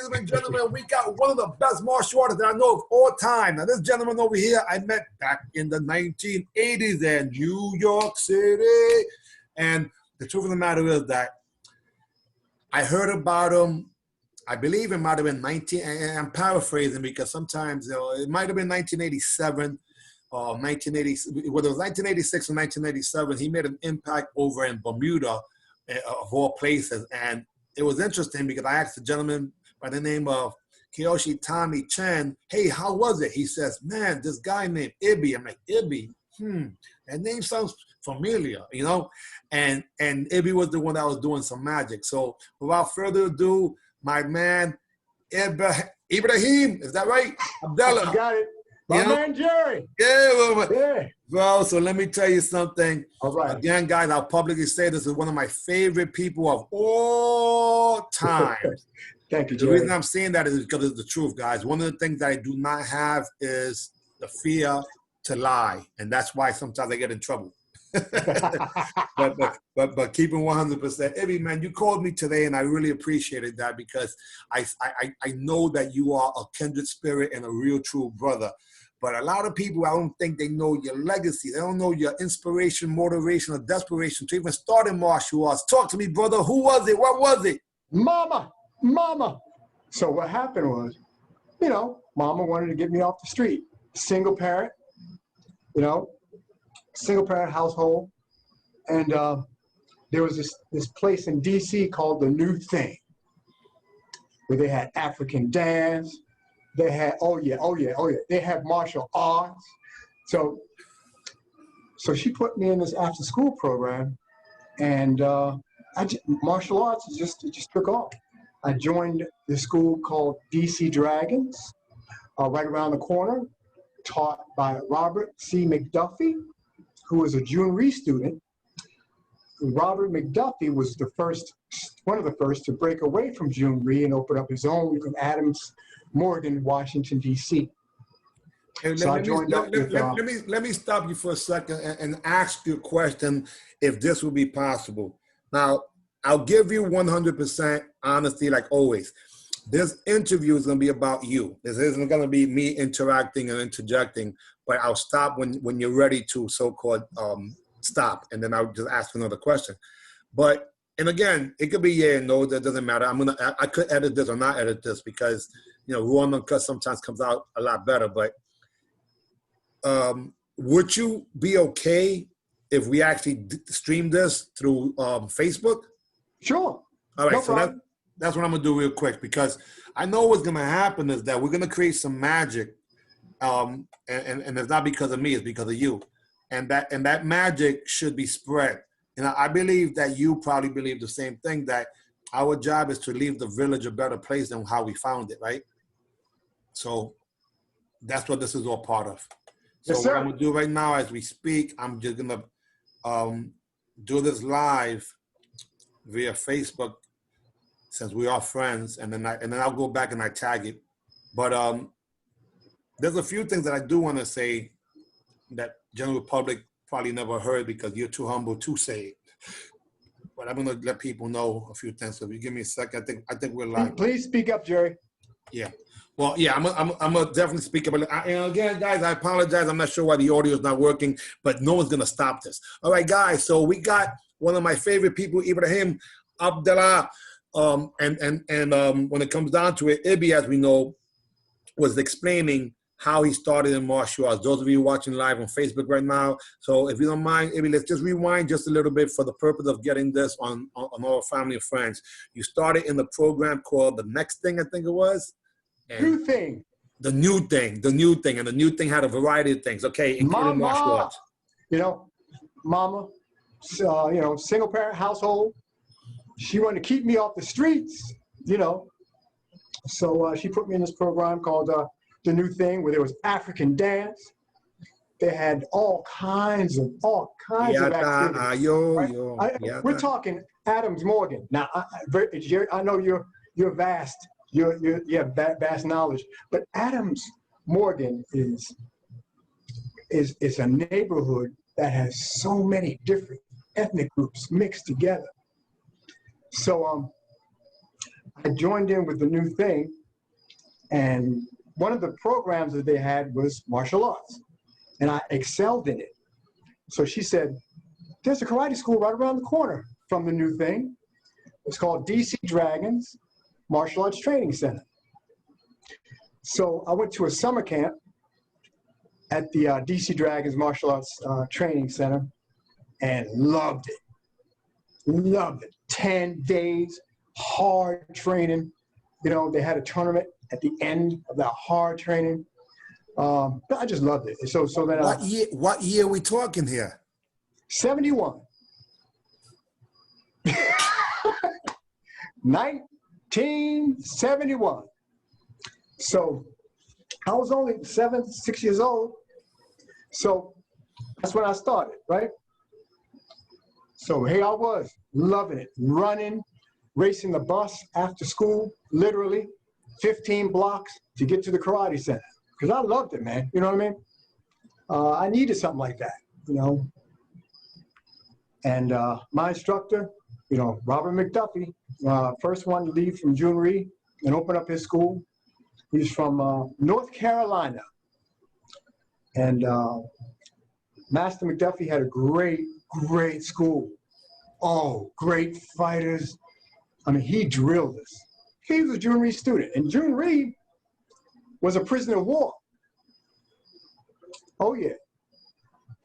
ladies and gentlemen, we got one of the best martial artists that I know of all time. Now, this gentleman over here, I met back in the 1980s in New York City. And the truth of the matter is that I heard about him, I believe it might have been and I'm paraphrasing because sometimes it might have been 1987 or 1980, whether it was 1986 or 1987, he made an impact over in Bermuda, of all places. And it was interesting because I asked a gentleman by the name of Kiyoshi Tommy Chen, hey, how was it? He says, man, this guy named Ibby. I'm like, Ibby? That name sounds familiar, you know? And Ibby was the one that was doing some magic. So without further ado, my man, Ibrahim, is that right? Abdullah. You got it. My man, Jerry. Yeah. Bro, so let me tell you something. All right. Again, guys, I'll publicly say this is one of my favorite people of all time. Thank you, The Jerry. reason I'm saying that is because it's the truth, guys. One of the things that I do not have is the fear to lie. And that's why sometimes I get in trouble. but keeping 100%. Ibby, man, you called me today, and I really appreciated that because I know that you are a kindred spirit and a real true brother. But a lot of people, I don't think they know your legacy. They don't know your inspiration, motivation, or desperation to even start in martial arts. Talk to me, brother. Who was it? What was it? Mama. So what happened was, Mama wanted to get me off the street. Single parent, single parent household. And there was this place in DC called The New Thing, where they had African dance. They had, they had martial arts. So she put me in this after school program, and martial arts it just took off. I joined the school called DC Dragons, right around the corner, taught by Robert C. McDuffie, who was a June student. Robert McDuffie was one of the first to break away from June and open up his own in Adams Morgan, Washington, D.C. Hey, let me stop you for a second and ask you a question, if this would be possible. Now, I'll give you 100% honesty, like always. This interview is going to be about you. This isn't going to be me interacting and interjecting, but I'll stop when you're ready to so-called stop, and then I'll just ask another question. And again, it could be yeah and no, that doesn't matter. I could edit this or not edit this because, raw and uncut sometimes comes out a lot better. But would you be okay if we actually stream this through Facebook? Sure. All right, no so that's what I'm gonna do real quick, because I know what's gonna happen is that we're gonna create some magic, and it's not because of me, it's because of you, and that magic should be spread. And I believe that you probably believe the same thing, that our job is to leave the village a better place than how we found it, right? So that's what this is all part of. So yes, sir. What I'm gonna do right now as we speak, I'm just gonna do this live via Facebook, since we are friends, and then I'll go back and I tag it. But there's a few things that I do want to say that general public probably never heard because you're too humble to say it. But I'm gonna let people know a few things. So if you give me a second, I think we're live. Please speak up, Jerry. Yeah. Well, yeah, I'm gonna definitely speak up. And again, guys, I apologize. I'm not sure why the audio is not working, but no one's gonna stop this. All right, guys. So we got one of my favorite people, Ibrahim Abdullah. When it comes down to it, Ibby, as we know, was explaining how he started in martial arts. Those of you watching live on Facebook right now, so if you don't mind, Ibby, let's just rewind just a little bit for the purpose of getting this on our family and friends. You started in the program called The Next Thing, I think it was. New Thing. The New Thing, and the New Thing had a variety of things, okay, including martial arts. Mama, single parent household. She wanted to keep me off the streets, So she put me in this program called The New Thing, where there was African dance. They had all kinds of activities. We're talking Adams Morgan. Now, I know you're vast. You have vast knowledge, but Adams Morgan is a neighborhood that has so many different ethnic groups mixed together. So I joined in with the new thing, and one of the programs that they had was martial arts, and I excelled in it. So she said, there's a karate school right around the corner from the new thing. It's called DC Dragons Martial Arts Training Center. So I went to a summer camp at the DC Dragons Martial Arts Training Center and loved it. Loved it. 10 days, hard training. You know, they had a tournament at the end of that hard training. I just loved it. So then what year are we talking here? 71. 1971. So I was only 6 years old. So that's when I started, right? So here I was, loving it, running, racing the bus after school, literally 15 blocks to get to the karate center. Because I loved it, man. You know what I mean? I needed something like that, you know? And my instructor, you know, Robert McDuffie, first one to leave from Junri and open up his school. He's from North Carolina. And Master McDuffie had a great school. Oh, great fighters. I mean, he drilled us. He was a Junri student. And Junri was a prisoner of war. Oh, yeah.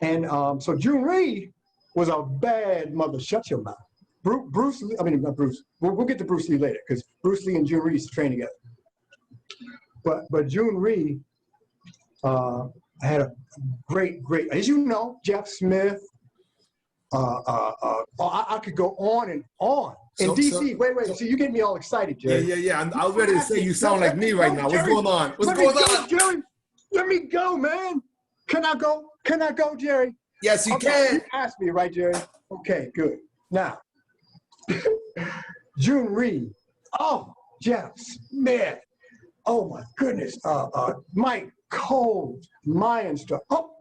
And so Junri was a bad mother. Shut your mouth. Bruce Lee, I mean, not Bruce. We'll get to Bruce Lee later because Bruce Lee and Junri used to train together. But Junri had a great, as you know, Jeff Smith. I could go on and on. In DC, wait. So you get me all excited, Jerry. Yeah. I was ready to say you sound like me right now. What's going on? What's going on? Jerry, let me go, man. Can I go? Can I go, Jerry? Yes, you can. You asked me, right, Jerry? Okay, good. Now, Junri. Oh, Jeff Smith. Oh my goodness. Mike Cole, my instructor. Oh,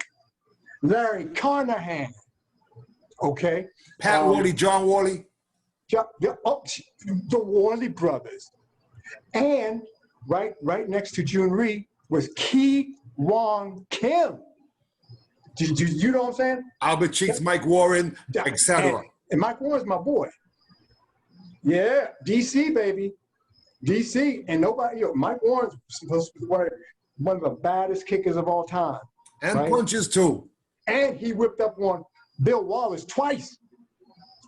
Larry Carnahan. Okay. Pat Worley, John Worley. The Worley brothers. And right next to Junri was Ki Wong Kim. You know what I'm saying? Albert Cheeks, Mike Warren, etc. And Mike Warren's my boy. Yeah, DC, baby. DC. And nobody, Mike Warren's supposed to be one of the baddest kickers of all time. And right? Punches too. And he whipped up on Bill Wallace twice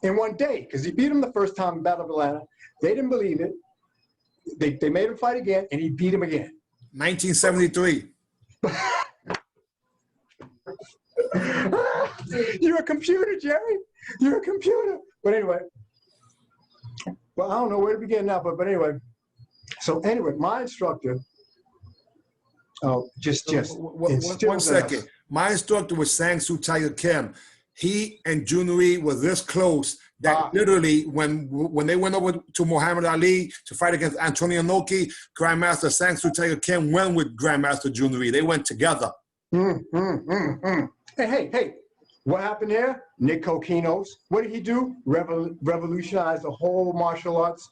in one day because he beat him the first time in Battle of Atlanta. They didn't believe it. They made him fight again, and he beat him again. 1973. You're a computer, Jerry. You're a computer. But anyway, well, I don't know where to begin now, but anyway. So anyway, my instructor, just one second. My instructor was Sang Soo Tiger Kim. He and Junri were this close that literally when they went over to Muhammad Ali to fight against Antonio Inoki, Grandmaster Sang Soo Tiger Kim went with Grandmaster Junri. They went together. Hey, what happened there? Nick Kokinos. What did he do? Revolutionize the whole martial arts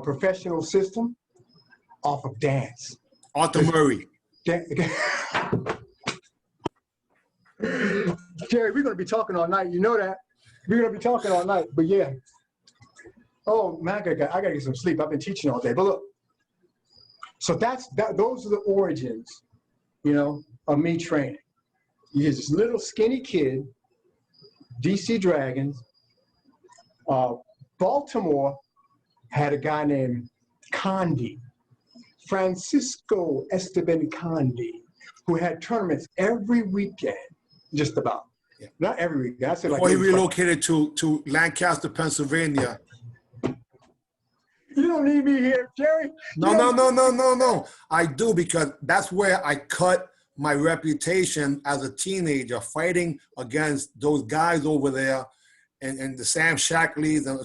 professional system off of dance. Arthur Murray. Jerry, we're going to be talking all night. You know that. We're going to be talking all night. But yeah. Oh, man, I got to get some sleep. I've been teaching all day. But look. So those are the origins, of me training. You're this little skinny kid, DC Dragons. Baltimore had a guy named Condi, Francisco Esteban Condi, who had tournaments every weekend, just about. Yeah. Not every weekend. I said like. Before he relocated to Lancaster, Pennsylvania. You don't need me here, Jerry. No. I do, because that's where I cut my reputation as a teenager, fighting against those guys over there and the Sam Shackleys and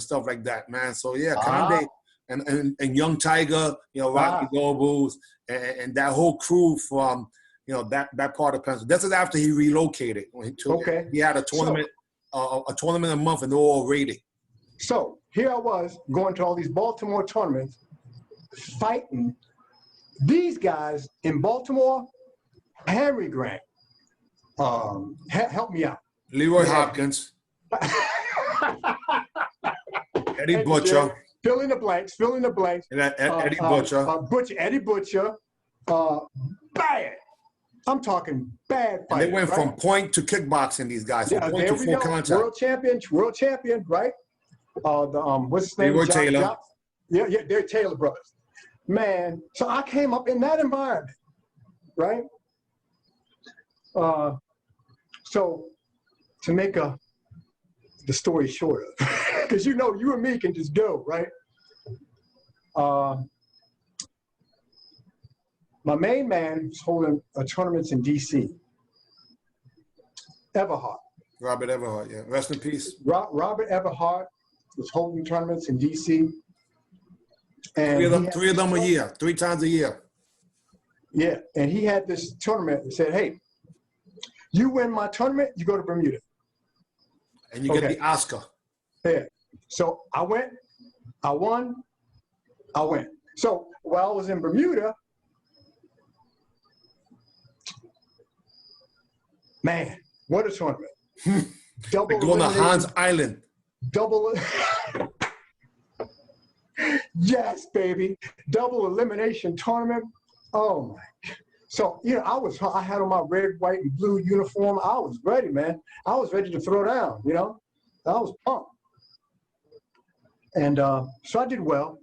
stuff like that, man. So yeah, Conde and Young Tiger, Rocky Goebbels and that whole crew from that part of Pennsylvania. This is after he relocated. He had a tournament, a tournament a month, and they're all rated. So here I was going to all these Baltimore tournaments, fighting these guys in Baltimore. Henry Grant, help me out. Leroy Hopkins. Eddie Butcher. Fill in the blanks. And Eddie Butcher. Eddie Butcher. Bad. I'm talking bad fighting. And they went from point to kickboxing, these guys. From point to full contact. World champion, right? What's his name? Leroy Taylor. Yeah, they're Taylor brothers. Man, so I came up in that environment, right? So to make the story shorter, because you and me can just go, right? My main man was holding tournaments in D.C. Everhart. Robert Everhart, yeah. Rest in peace. Robert Everhart was holding tournaments in D.C. And three of them a year, 3 times a year. Yeah, and he had this tournament and said, hey, you win my tournament, you go to Bermuda. And you get the Oscar. Yeah. So I went, I won, I went. So while I was in Bermuda, man, what a tournament. Double going to Hans Island. Double. Yes, baby. Double elimination tournament. Oh my. So, I had on my red, white, and blue uniform. I was ready, man. I was ready to throw down, I was pumped. And so I did well.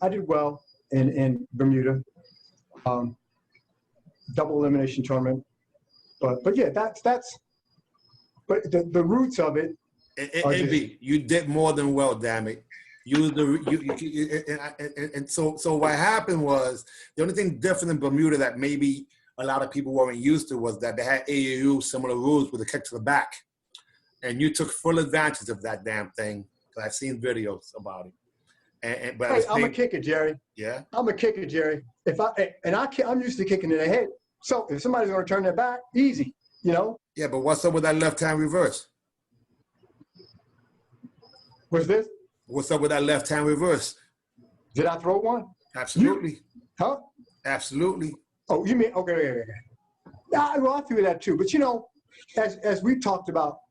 In Bermuda. Double elimination tournament. But yeah, that's but the roots of it. Ibby, you did more than well, damn it. So what happened was, the only thing different in Bermuda that maybe a lot of people weren't used to was that they had AAU similar rules with a kick to the back, and you took full advantage of that damn thing. Because I've seen videos about it. But hey, I'm a kicker, Jerry. Yeah, I'm a kicker, Jerry. I'm used to kicking in the head. So if somebody's going to turn their back, easy, Yeah, but what's up with that left hand reverse? What's this? What's up with that left hand reverse? Did I throw one? Absolutely. Huh? Absolutely. Oh, you mean, okay. Yeah, well, I threw that too. But as we've talked about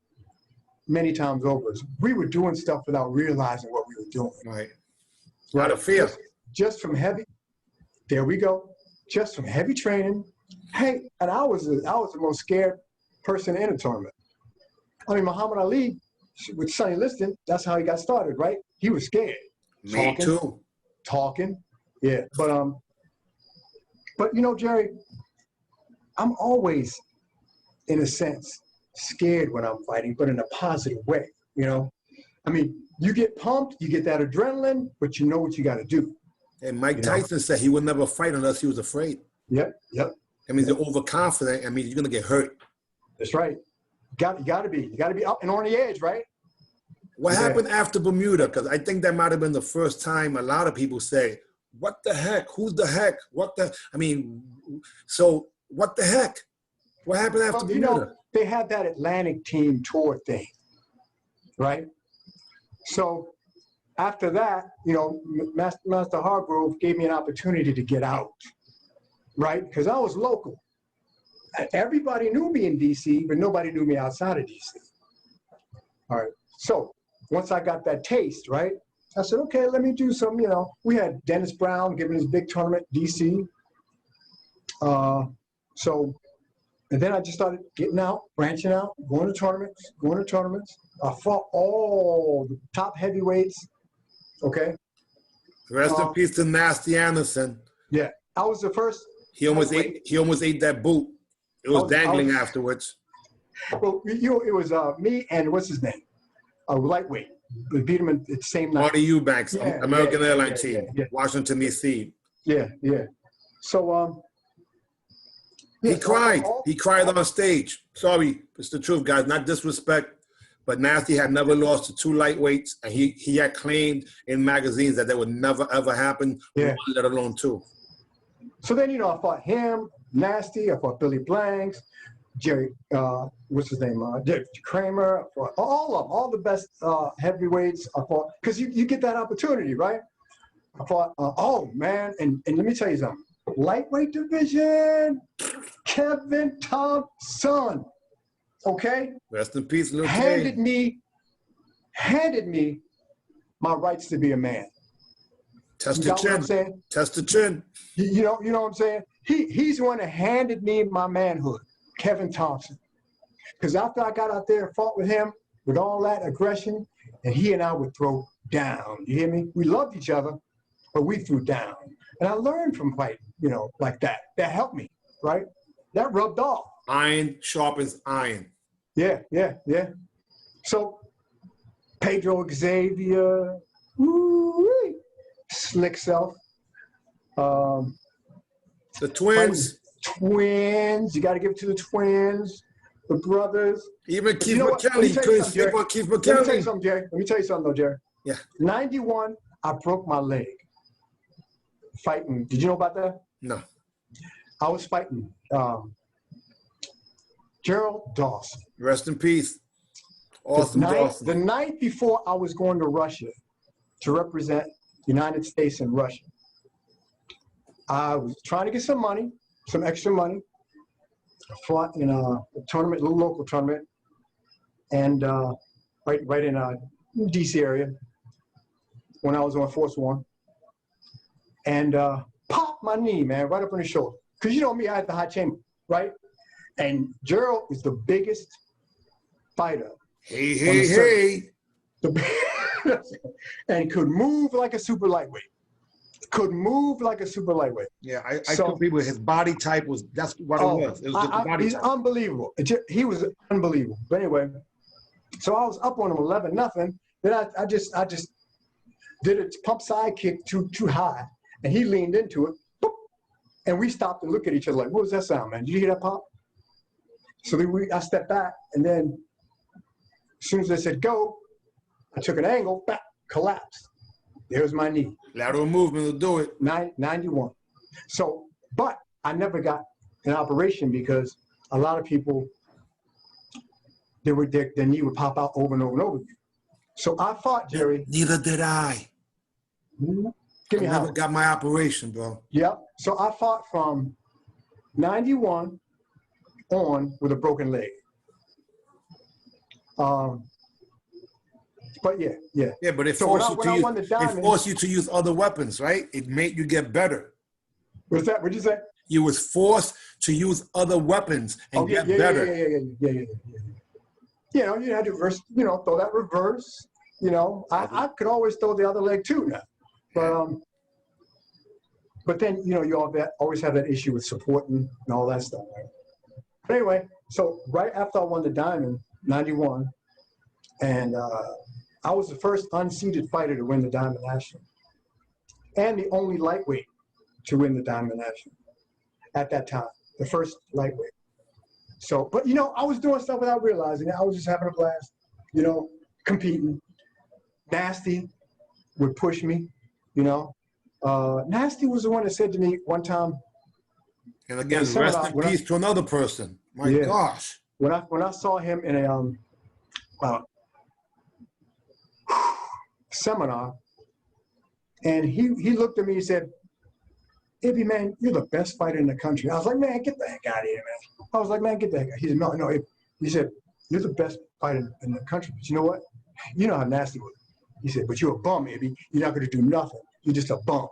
many times over, we were doing stuff without realizing what we were doing. Right. Out of fear. Just from heavy, there we go. Just from heavy training. Hey, and I was the most scared person in a tournament. I mean, Muhammad Ali, with Sonny Liston, that's how he got started, right? He was scared. Me too. Talking, yeah. But Jerry, I'm always, in a sense, scared when I'm fighting, but in a positive way, I mean, you get pumped, you get that adrenaline, but you know what you got to do. And Mike Tyson said he would never fight unless he was afraid. Yep. That means you're overconfident. I mean, you're going to get hurt. That's right. You got to be up and on the edge, right? What happened after Bermuda? Because I think that might have been the first time a lot of people say, what the heck? Who's the heck? So what the heck? What happened after Bermuda? They had that Atlantic team tour thing, right? So after that, Master Hargrove gave me an opportunity to get out, right? Because I was local. Everybody knew me in D.C., but nobody knew me outside of D.C. All right. So once I got that taste, right, I said, okay, let me do some, we had Dennis Brown giving his big tournament, D.C. And then I just started getting out, branching out, going to tournaments. I fought all the top heavyweights, okay? Rest in peace to Nasty Anderson. Yeah, I was the first. He almost ate that boot. It was dangling afterwards. Well, it was me and what's his name? Lightweight. We beat him at the same night. Marty Eubanks, American Airlines team, Washington, D.C. Yeah. So, he cried. He cried on stage. Sorry, it's the truth, guys. Not disrespect, but Nasty had never lost to 2 lightweights, and he had claimed in magazines that would never, ever happen, one, let alone 2. So then, I fought him, Nasty. I fought Billy Blanks. Jerry, what's his name? Jerry Kramer, all of them, all the best heavyweights. I fought because you get that opportunity, right? I thought, oh man, and let me tell you something. Lightweight division, Kevin Thompson, okay? Rest in peace, Luke. handed me my rights to be a man. Test You the got what I'm chin. saying? Test the chin. You know what I'm saying? He's the one that handed me my manhood, Kevin Thompson. Because after I got out there and fought with him, with all that aggression, and he and I would throw down. You hear me? We loved each other, but we threw down. And I learned from fighting, like that. That helped me, right? That rubbed off. Iron sharpens iron. Yeah. So Pedro Xavier, woo-wee, slick self. The twins. Twins. You got to give it to the twins, the brothers. Even Keith know what? McKelly. You couldn't Jerry. sleep on Keith Let me tell you McKelly. something, Jerry. Let me tell you something, though, Jerry. Yeah. 91, I broke my leg fighting. Did you know about that? No. I was fighting Gerald Dawson. Rest in peace. Awesome Dawson. The night before I was going to Russia to represent the United States in Russia, I was trying to get some money, some extra money. I fought in a tournament, a little local tournament, and right in DC area when I was on Force One, and popped my knee, man, right up on the shoulder. Because you know me, I had the hot chamber, right? And Gerald is the biggest fighter. Hey. And could move like a super lightweight. Yeah, I told people his body type that's what it was. It was just the body he's type. unbelievable. He was unbelievable. But anyway, so I was up on him 11-0. Then I just did a pump side kick too high, and he leaned into it, boop, and we stopped and looked at each other like, what was that sound, man? Did you hear that pop? So then I stepped back, and then as soon as they said go, I took an angle, back, collapsed. There's my knee. Lateral movement will do it. 91. So, but I never got an operation because a lot of people, their knee would pop out over and over and over again. So I fought, Jerry. Neither did I. Give me I never got my operation, bro. Yep. So I fought from 91 on with a broken leg. But yeah. Yeah, but it So forced you to use other weapons, right? It made you get better. What's that? What'd you say? You was forced to use other weapons and get better. Yeah. You had to reverse, throw that reverse. I could always throw the other leg too now. But then, you always have that issue with supporting and all that stuff, right? But anyway, so right after I won the Diamond, 91, and I was the first unseeded fighter to win the Diamond National, and the only lightweight to win the Diamond National at that time, the first lightweight. So, but I was doing stuff without realizing it. I was just having a blast, competing. Nasty would push me, Nasty was the one that said to me one time. And again, rest in peace to another person. My gosh. When I saw him in a seminar, and he looked at me and said, Ibby, man, you're the best fighter in the country. I was like, man, get the heck out of here, man. I was like, man, get the heck out. He said, no. He said, you're the best fighter in the country. But you know what? You know how nasty was. He said, but you're a bum, Ibby. You're not going to do nothing. You're just a bum.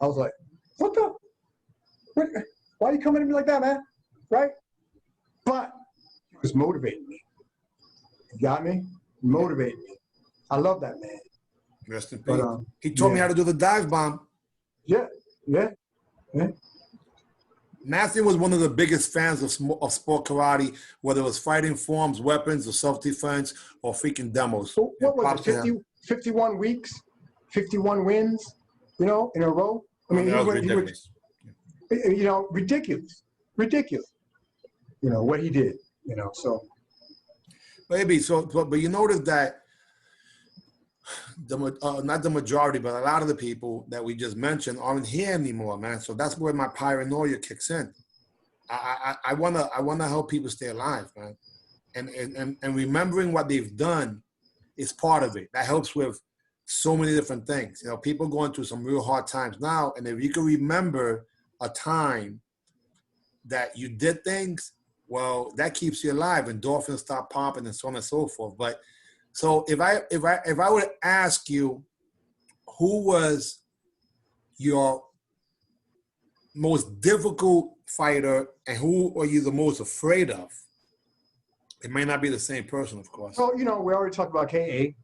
I was like, what? Why are you coming at me like that, man? Right? But he was motivating me. You got me? Motivating me. I love that man. Rest in peace. He taught me how to do the dive bomb. Yeah. Nasty was one of the biggest fans of sport karate, whether it was fighting forms, weapons, or self-defense, or freaking demos. So what was it, 51 weeks, 51 wins, in a row? I mean, that was ridiculous. Ridiculous. What he did, so. Maybe, but you notice that not the majority, but a lot of the people that we just mentioned aren't here anymore, man. So that's where my paranoia kicks in. I wanna help people stay alive, man. And remembering what they've done is part of it. That helps with so many different things. You know, people going through some real hard times now, and if you can remember a time that you did things, well, that keeps you alive. Endorphins start pumping, and so on and so forth. But so if I were to ask you, who was your most difficult fighter, and who are you the most afraid of? It may not be the same person, of course. So, you know, we already talked about K.A.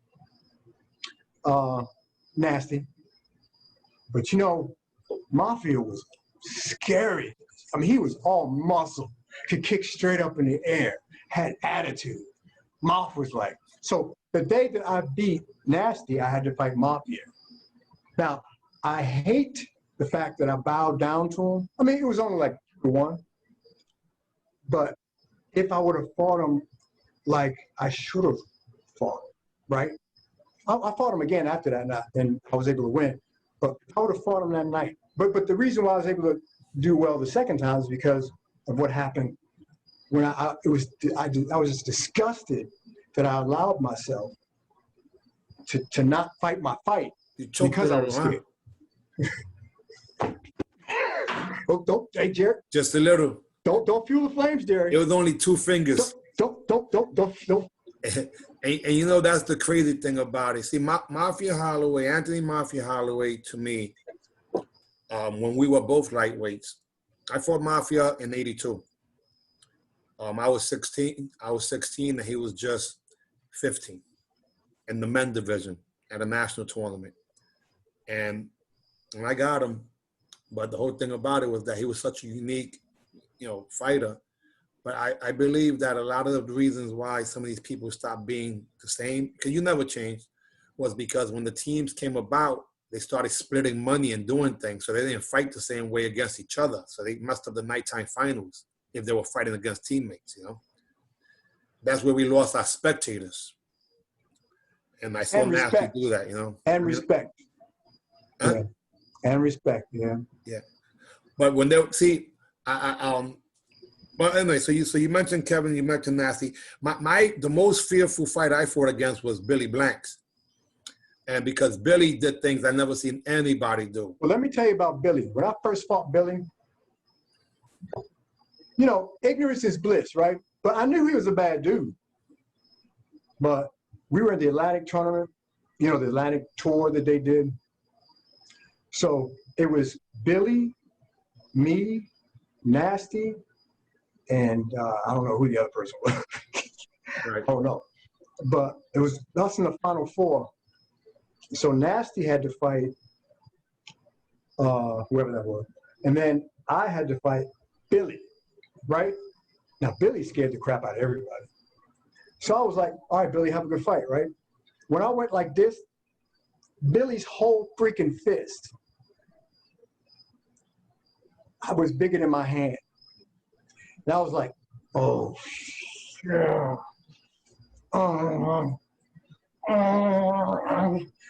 Nasty. But, you know, Mafia was scary. I mean, he was all muscle, could kick straight up in the air, had attitude. Mafia was like, so the day that I beat Nasty, I had to fight Mafia. Now, I hate the fact that I bowed down to him. I mean, it was only like 2-1. But if I would have fought him like I should have fought, right? I fought him again after that, and I was able to win. But I would have fought him that night. But the reason why I was able to do well the second time is because of what happened when I was just disgusted that I allowed myself to not fight my fight because I was scared. Don't, hey, Jared. Just a little. Don't fuel the flames, Derek. It was only 2 fingers. Don't. And you know, that's the crazy thing about it. See, Mafia Holloway, Anthony Mafia Holloway, to me, when we were both lightweights, I fought Mafia in '82. I was 16. And he was just 15 in the men division at a national tournament. And I got him. But the whole thing about it was that he was such a unique, you know, fighter. But I believe that a lot of the reasons why some of these people stopped being the same, because you never changed, was because when the teams came about, they started splitting money and doing things. So they didn't fight the same way against each other. So they messed up the nighttime finals if they were fighting against teammates, you know. That's where we lost our spectators. And I saw Nasty do that, you know. And respect. Huh? Yeah. And respect, yeah. Yeah. But when they see, well, anyway, so you mentioned Kevin, you mentioned Nasty. The most fearful fight I fought against was Billy Blanks. And because Billy did things I never seen anybody do. Well, let me tell you about Billy. When I first fought Billy, you know, ignorance is bliss, right? But I knew he was a bad dude. But we were in the Atlantic tournament, you know, the Atlantic tour that they did. So it was Billy, me, Nasty, and I don't know who the other person was. Right. I don't know. But it was us in the final 4. So Nasty had to fight whoever that was. And then I had to fight Billy, right? Now, Billy scared the crap out of everybody. So I was like, all right, Billy, have a good fight, right? When I went like this, Billy's whole freaking fist was bigger than my hand. And I was like, oh, yeah.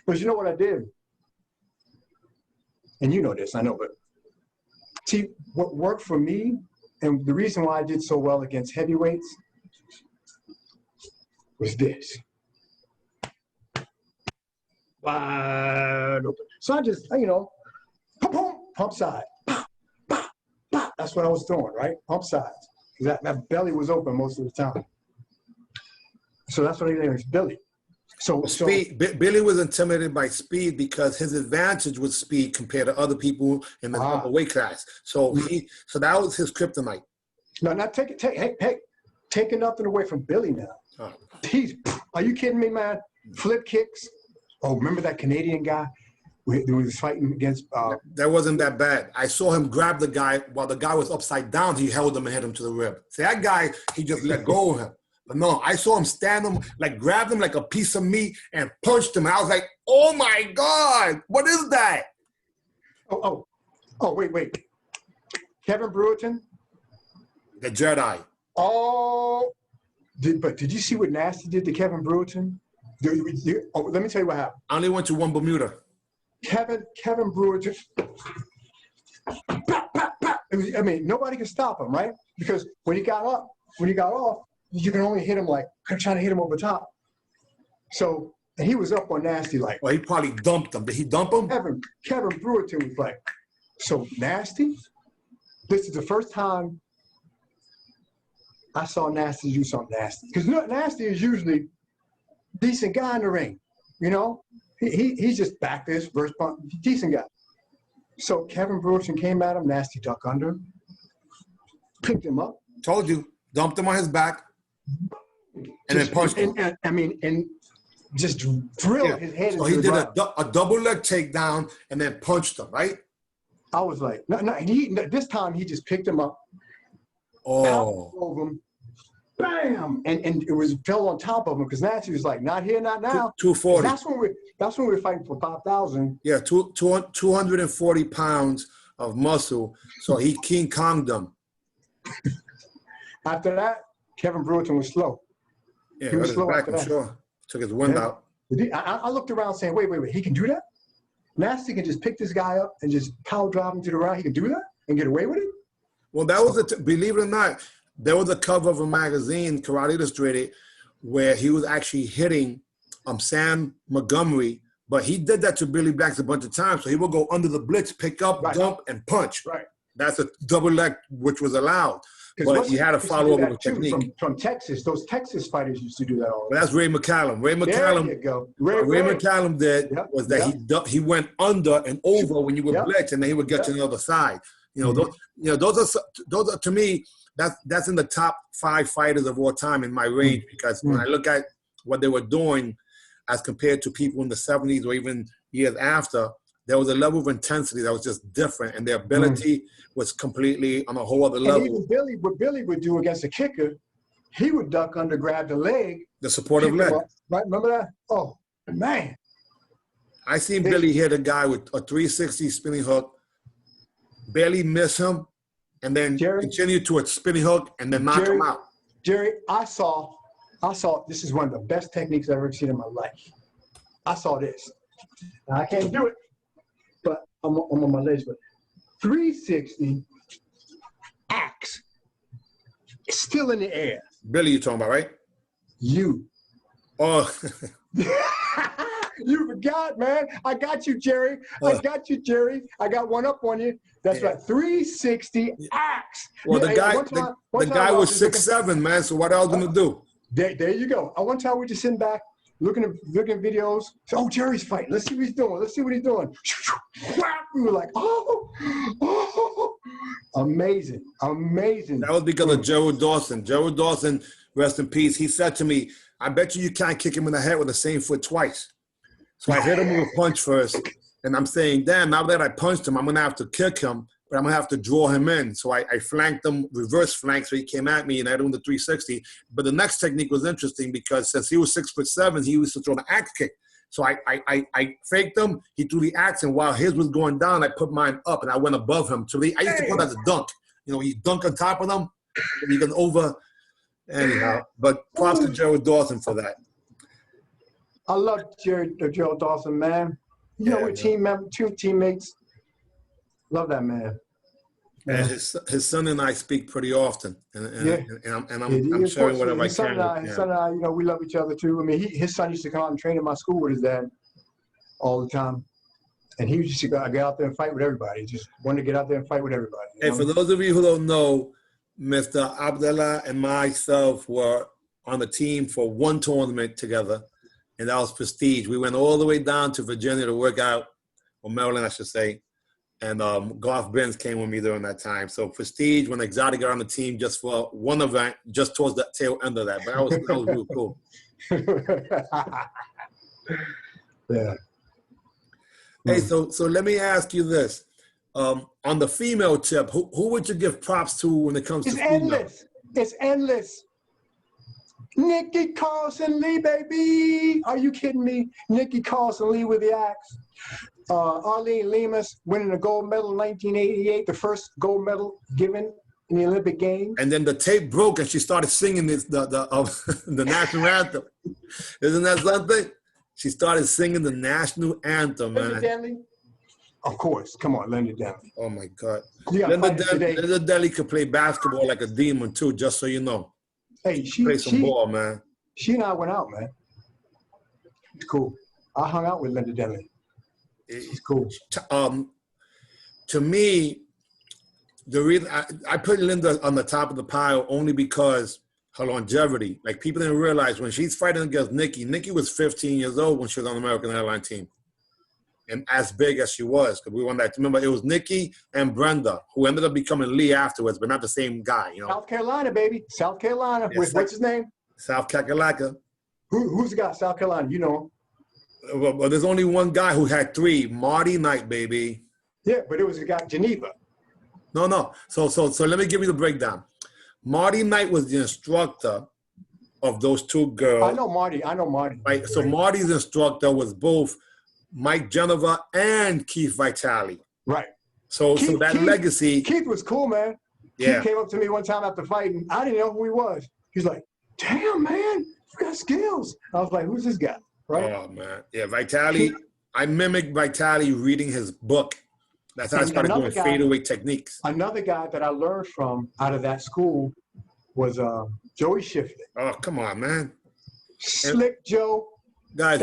But you know what I did? And you know this, I know, but see, what worked for me, and the reason why I did so well against heavyweights was this. Wide open. So I just, you know, pump side. That's what I was doing, right? Pump sides. That belly was open most of the time. So that's what I named Billy. So Billy was intimidated by speed because his advantage was speed compared to other people in the upper weight class. So that was his kryptonite. No, not taking nothing away from Billy now. Are you kidding me, man? Flip kicks. Oh, remember that Canadian guy who was fighting against? That wasn't that bad. I saw him grab the guy while the guy was upside down. He held him and hit him to the rib. See, that guy, he just let go of him. But no, I saw him stand him, like grabbed him like a piece of meat and punched him. I was like, oh my God, what is that? Oh, wait. Kevin Brewerton? The Jedi. Oh, did you see what Nasty did to Kevin Brewerton? Let me tell you what happened. I only went to one Bermuda. Kevin Brewerton. I mean, nobody can stop him, right? because when he got off, you can only hit him like trying to hit him over the top. So and he was up on Nasty like. Well, he probably dumped him. Did he dump him? Kevin Brewerton was like, so Nasty. This is the first time I saw Nasty do something nasty. Because Nasty is usually decent guy in the ring. You know, he's just back this first bump, decent guy. So Kevin Brewerton came at him, Nasty duck under, picked him up. Told you, dumped him on his back, and then punched him. And just drilled his head. So he did a double leg takedown and then punched him, right? I was like, no, this time he just picked him up. Oh. Over him, bam, and it was fell on top of him because Nasty was like, not here, not now. 240. That's when we were fighting for 5,000. Yeah, 240 pounds of muscle. So he King Kong'd them. After that, Kevin Brewerton was slow. Yeah, he was slow back, after I'm that. sure. Took his wind out. I looked around saying, wait, he can do that? Nasty can just pick this guy up and just power drive him to the ground. He can do that and get away with it? Well, that was, believe it or not, there was a cover of a magazine, Karate Illustrated, where he was actually hitting Sam Montgomery, but he did that to Billy Blanks a bunch of times. So he would go under the blitz, pick up, dump, and punch. Right. That's a double leg, which was allowed. But you had to follow up with technique. From Texas, those Texas fighters used to do that all the time. That's Ray McCallum. Ray McCallum. There you go. Ray McCallum did was that he went under and over when you would blitz, and then he would get to the other side. You know, those are to me, that's in the top 5 fighters of all time in my range, because when I look at what they were doing as compared to people in the 70s or even years after, there was a level of intensity that was just different, and their ability was completely on a whole other level. And even what Billy would do against a kicker, he would duck under, grab the leg. The supportive leg. Right, remember that? Oh, man. I seen Billy hit a guy with a 360 spinning hook, barely miss him, and then continue to a spinning hook and then knock him out. Jerry, I saw, this is one of the best techniques I've ever seen in my life. I saw this. Now, I can't do it, but I'm on my legs, but 360 axe. It's still in the air. Billy, you talking about, right? You. Oh. You forgot, man. I got you, Jerry. I got you, Jerry. I got one up on you. That's right. 360 axe. Well, the guy was 6'7", man. So what I was gonna do? There you go. One time we just sitting back, looking at videos. So, oh, Jerry's fighting. Let's see what he's doing. Let's see what he's doing. We were like, oh, amazing, amazing. That was because of Gerald Dawson. Gerald Dawson, rest in peace. He said to me, "I bet you can't kick him in the head with the same foot twice." So I hit him with a punch first, and I'm saying, damn, now that I punched him, I'm going to have to kick him, but I'm going to have to draw him in. So I flanked him, reverse flank, so he came at me, and I hit him with the 360. But the next technique was interesting because since he was 6'7", he used to throw the axe kick. So I faked him, he threw the axe, and while his was going down, I put mine up, and I went above him. So I used to call that a dunk. You know, you dunk on top of them, and you can over anyhow. But props to Gerald Dawson for that. I love Gerald Dawson, man. You know, we're two teammates. Love that man. And his son and I speak pretty often, and I'm sharing whatever I can. His son and I, you know, we love each other too. I mean, his son used to come out and train in my school with his dad all the time, and he used to get out there and fight with everybody. He just wanted to get out there and fight with everybody. Hey, for those of you who don't know, Mr. Abdullah and myself were on the team for one tournament together. And that was Prestige. We went all the way down to Virginia to work out, or Maryland, I should say. And Garth Benz came with me during that time. So Prestige, when Exotic got on the team just for one event, just towards the tail end of that. But that was real cool. Yeah. Hey, so let me ask you this. On the female tip, who would you give props to when it comes to female? Endless. It's endless. Nikki Carlson Lee, baby. Are you kidding me? Nikki Carlson Lee with the axe. Arlene Lemus winning the gold medal in 1988, the first gold medal given in the Olympic Games. And then the tape broke and she started singing the national anthem. Isn't that something? She started singing the national anthem, man. Of course. Come on, Linda Deli. Oh my God. You got fighters today. Linda Deli could play basketball like a demon too, just so you know. Hey, Play some ball, man. She and I went out, man. It's cool. I hung out with Linda Deli. She's cool. To me, the reason I put Linda on the top of the pile only because her longevity. Like, people didn't realize when she's fighting against Nikki was 15 years old when she was on the American Airline team. And as big as she was, because we won that. Remember, it was Nikki and Brenda, who ended up becoming Lee afterwards, but not the same guy, you know. South Carolina, baby. South Carolina. Yes, what's his name? South Kakalaka. Who's the guy? South Carolina, you know. Well, there's only one guy who had three. Marty Knight, baby. Yeah, but it was a guy, Geneva. No. So let me give you the breakdown. Marty Knight was the instructor of those two girls. I know Marty. Right. So Marty's instructor was both Mike Genova and Keith Vitale. Right. So that legacy. Keith was cool, man. Yeah. Keith came up to me one time after fighting. I didn't know who he was. He's like, "Damn, man, you got skills." I was like, "Who's this guy?" Right. Oh man, yeah, Vitale. I mimicked Vitale reading his book. That's how I started doing fadeaway techniques. Another guy that I learned from out of that school was Joey Shiflett. Oh, come on, man. Slick Joe. Guys,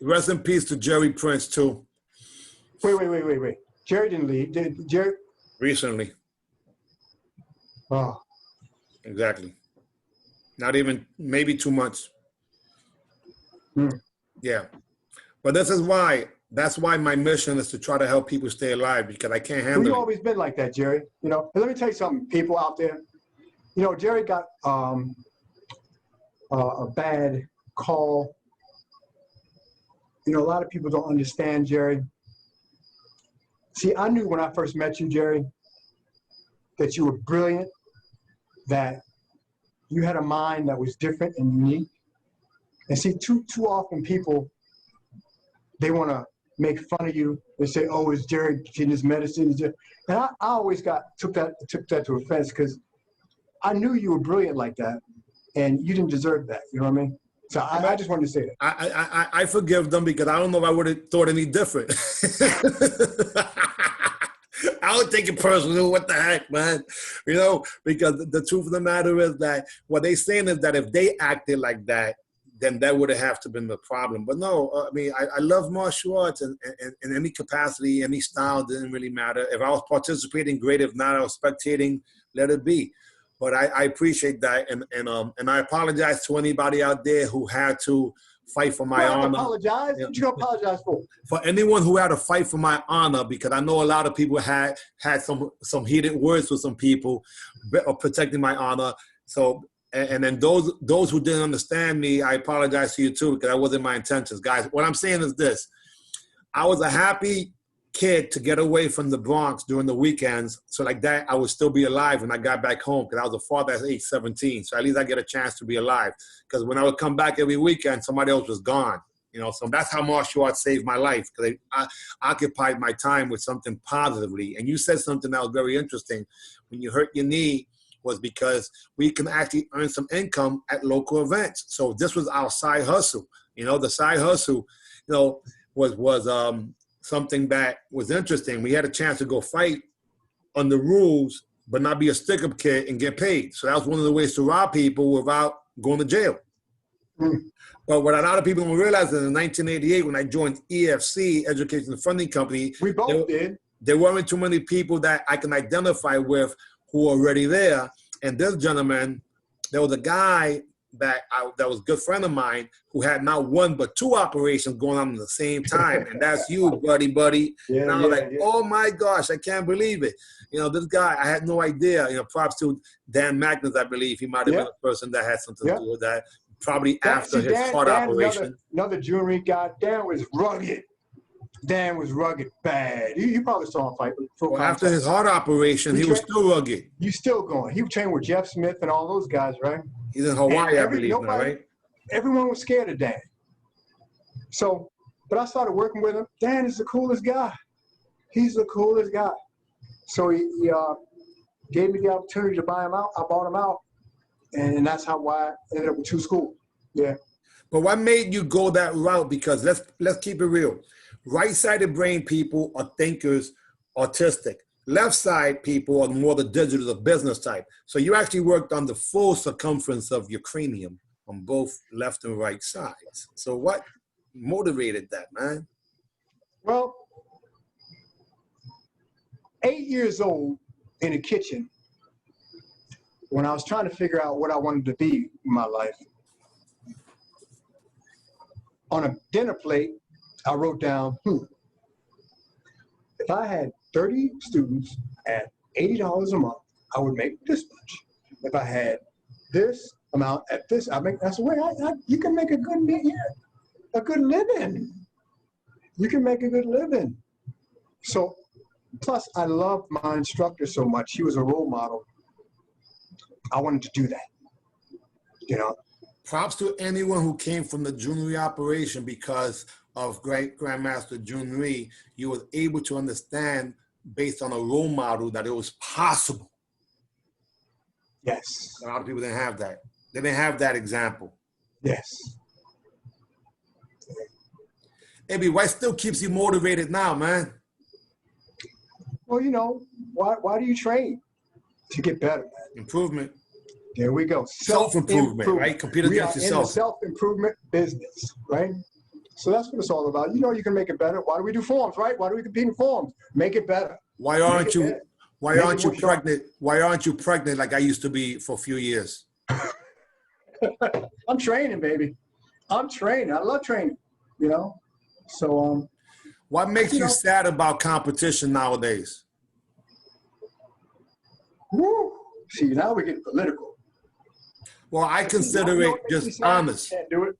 rest in peace to Jerry Prince, too. Wait. Jerry didn't leave. Did Jerry? Recently. Oh. Exactly. Not even, maybe 2 months. Yeah. But that's why my mission is to try to help people stay alive, because I can't handle it. You've always been like that, Jerry. You know, and let me tell you something, people out there. You know, Jerry got a bad call. You know, a lot of people don't understand Jerry. See, I knew when I first met you, Jerry, that you were brilliant, that you had a mind that was different and unique. And see, too often people, they want to make fun of you. They say, "Oh, is Jerry getting his medicine?" And I always took that to offense, because I knew you were brilliant like that, and you didn't deserve that. You know what I mean? So I just wanted to say that. I forgive them, because I don't know if I would have thought any different. I would take it personal. What the heck, man? You know, because the truth of the matter is that what they're saying is that if they acted like that, then that would have to been the problem. But no, I mean, I love martial arts in any capacity, any style, didn't really matter. If I was participating, great. If not, I was spectating, let it be. But I appreciate that, and I apologize to anybody out there who had to fight for my honor. Apologize? What you gonna apologize for? For anyone who had to fight for my honor, because I know a lot of people had some heated words with some people protecting my honor. So, and then those who didn't understand me, I apologize to you too, because that wasn't my intentions, guys. What I'm saying is this: I was a happy kid to get away from the Bronx during the weekends, so like that I would still be alive when I got back home, because I was a father at age 17. So at least I get a chance to be alive, because when I would come back every weekend, somebody else was gone. You know, so that's how martial arts saved my life, because I occupied my time with something positively. And you said something that was very interesting. When you hurt your knee, was because we can actually earn some income at local events. So this was our side hustle. You know, the side hustle, you know, was something that was interesting. We had a chance to go fight on the rules, but not be a stick-up kid and get paid. So that was one of the ways to rob people without going to jail. But what a lot of people don't realize is in 1988, when I joined EFC, Education and Funding Company, we both did. There weren't too many people that I can identify with who were already there. And this gentleman, there was a guy that was a good friend of mine who had not one but two operations going on at the same time, and that's you, buddy. Yeah, and I was oh my gosh, I can't believe it. You know, this guy, I had no idea. You know, props to Dan Magnus, I believe he might have been a person that had something to do with that. Probably after his heart operation. Another jewelry guy. Dan was rugged. Dan was rugged bad. You probably saw him fight. Well, after his heart operation, he was still rugged. He's still going. He trained with Jeff Smith and all those guys, right? He's in Hawaii, I believe, now, right? Everyone was scared of Dan. So, but I started working with him. Dan is the coolest guy. He's the coolest guy. So he gave me the opportunity to buy him out. I bought him out, and that's why I ended up with two schools. Yeah. But what made you go that route? Because let's keep it real. Right-sided brain people are thinkers, artistic. Left side people are more the digital, the business type. So you actually worked on the full circumference of your cranium on both left and right sides. So what motivated that, man? Well, 8 years old in the kitchen, when I was trying to figure out what I wanted to be in my life, on a dinner plate, I wrote down, if I had 30 students at $80 a month, I would make this much. If I had this amount at this, that's the way you can make a good living. You can make a good living. So, plus I loved my instructor so much. He was a role model. I wanted to do that, you know. Props to anyone who came from the jewelry operation because of great Grandmaster Jun Rhee. You were able to understand based on a role model that it was possible. Yes. A lot of people didn't have that. They didn't have that example. Yes. Ibby, what still keeps you motivated now, man? Well, you know, why do you train? To get better, man. Improvement. There we go. Self-improvement, right? Compete against yourself. We are in the self-improvement business, right? So that's what it's all about. You know, you can make it better. Why do we do forms, right? Why do we compete in forms? Make it better. Why aren't you pregnant? Why aren't you pregnant like I used to be for a few years? I'm training, baby. I'm training. I love training, you know? So, what makes you sad about competition nowadays? Woo! See, now we get political. Well, I consider it just honest. You can't do it.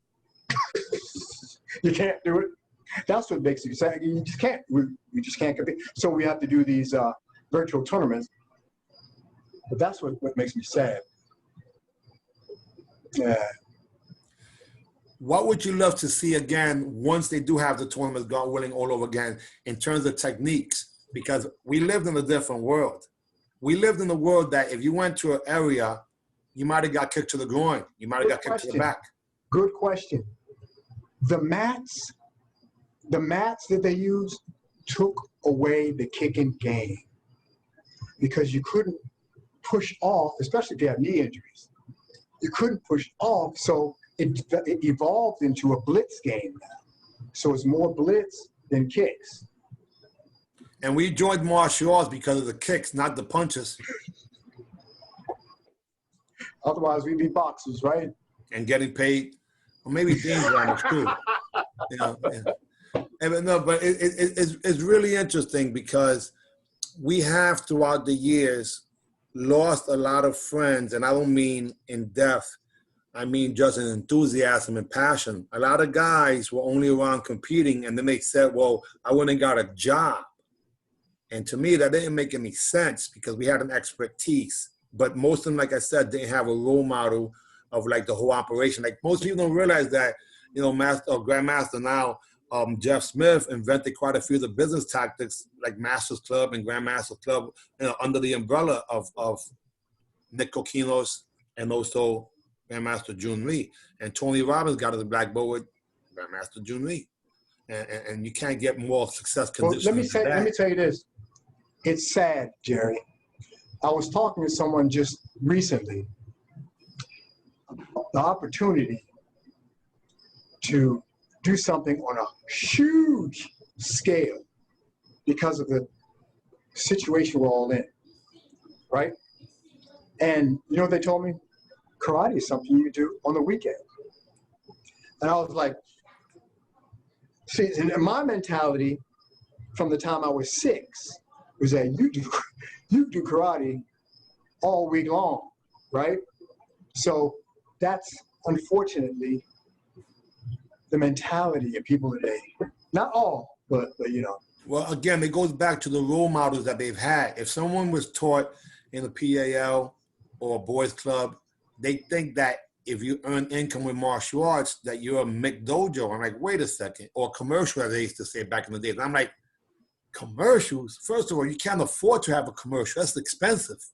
You can't do it. That's what makes you sad. You just can't. We just can't compete. So we have to do these virtual tournaments. But that's what makes me sad. Yeah. What would you love to see again once they do have the tournaments, God willing, all over again, in terms of techniques? Because we lived in a different world. We lived in a world that if you went to an area, you might have got kicked to the groin. You might have got kicked to the back. Good question. The mats that they used took away the kicking game because you couldn't push off, especially if you have knee injuries. You couldn't push off, so it evolved into a blitz game now. So it's more blitz than kicks. And we joined martial arts because of the kicks, not the punches. Otherwise, we'd be boxers, right? And getting paid, or maybe dangerous too. You know, yeah. But it's really interesting because we have throughout the years lost a lot of friends, and I don't mean in death. I mean just in enthusiasm and passion. A lot of guys were only around competing, and then they said, well, I went and got a job. And to me, that didn't make any sense because we had an expertise. But most of them, like I said, didn't have a role model of like the whole operation. Like most people don't realize that, you know, Grandmaster now, Jeff Smith invented quite a few of the business tactics like Masters Club and Grandmaster Club, you know, under the umbrella of Nick Coquinos and also Grandmaster Jun Rhee. And Tony Robbins got his black belt with Grandmaster Jun Rhee. And you can't get more success conditions. Well, let me tell you this. It's sad, Jerry. I was talking to someone just recently. The opportunity to do something on a huge scale because of the situation we're all in, right? And you know what they told me? Karate is something you do on the weekend. And I was like, see, in my mentality from the time I was 6 was that you do karate all week long, right? So that's unfortunately the mentality of people today. Not all, but you know. Well, again, it goes back to the role models that they've had. If someone was taught in a PAL or a boys club, they think that if you earn income with martial arts, that you're a McDojo. I'm like, wait a second. Or commercial, as they used to say back in the days. I'm like, commercials? First of all, you can't afford to have a commercial. That's expensive.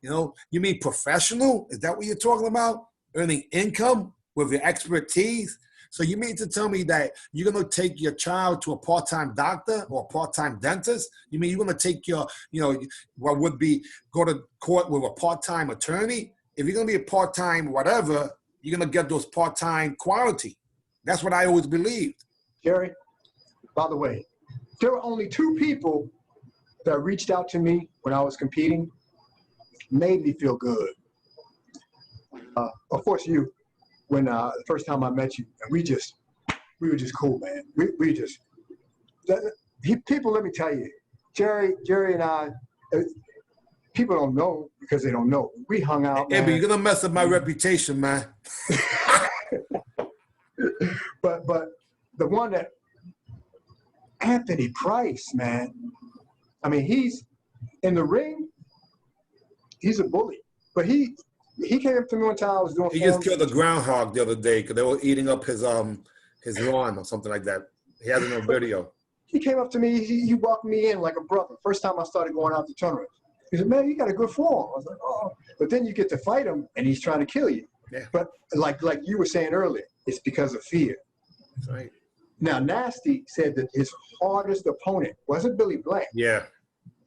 You know, you mean professional? Is that what you're talking about? Earning income with your expertise? So you mean to tell me that you're going to take your child to a part-time doctor or a part-time dentist? You mean you're going to take your, what would be, go to court with a part-time attorney? If you're going to be a part-time whatever, you're going to get those part-time quality. That's what I always believed. Jerry, by the way, there were only 2 people that reached out to me when I was competing, made me feel good. Of course, you, when the first time I met you, and we were just cool, man. People, let me tell you, Jerry and I, people don't know because they don't know. We hung out, man. Ibby, you're gonna mess up my reputation, man. But the one that Anthony Price, man. I mean, he's in the ring. He's a bully, but he came up to me one time. I was doing. He just killed a groundhog the other day because they were eating up his lawn or something like that. He has it on video. He came up to me. He walked me in like a brother. First time I started going out to tournaments. He said, "Man, you got a good form." I was like, "Oh," but then you get to fight him, and he's trying to kill you. Yeah. But like you were saying earlier, it's because of fear. That's right. Now, Nasty said that his hardest opponent wasn't Billy Blank. Yeah.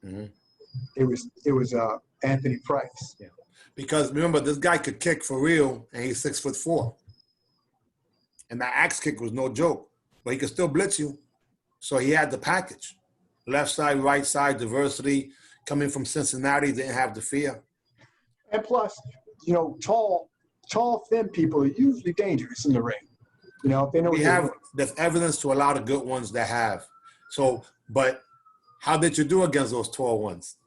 Mm-hmm. It was Anthony Price. Yeah. Because remember, this guy could kick for real, and he's 6'4", and that axe kick was no joke. But he could still blitz you, so he had the package: left side, right side, diversity. Coming from Cincinnati, didn't have the fear. And plus, tall, thin people are usually dangerous in the ring. If they know. There's evidence to a lot of good ones that have. So, but how did you do against those tall ones?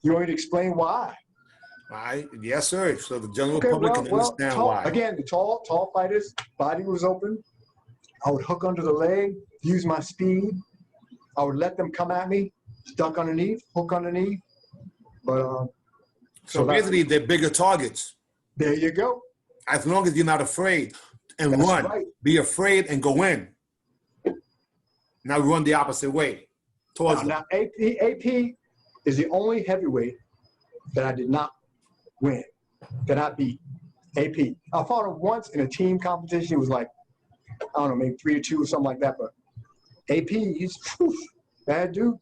You want me to explain why? Yes, sir. So the general public can understand why. Again, the tall fighters, body was open. I would hook under the leg, use my speed. I would let them come at me, duck underneath, hook underneath. But so basically, they're bigger targets. There you go. As long as you're not afraid and That's run, right. Be afraid and go in. Now run the opposite way. Towards now AP is the only heavyweight that I did not win, that I beat. AP. I fought him once in a team competition. It was like, I don't know, maybe 3-2 or something like that. But AP, he's bad dude.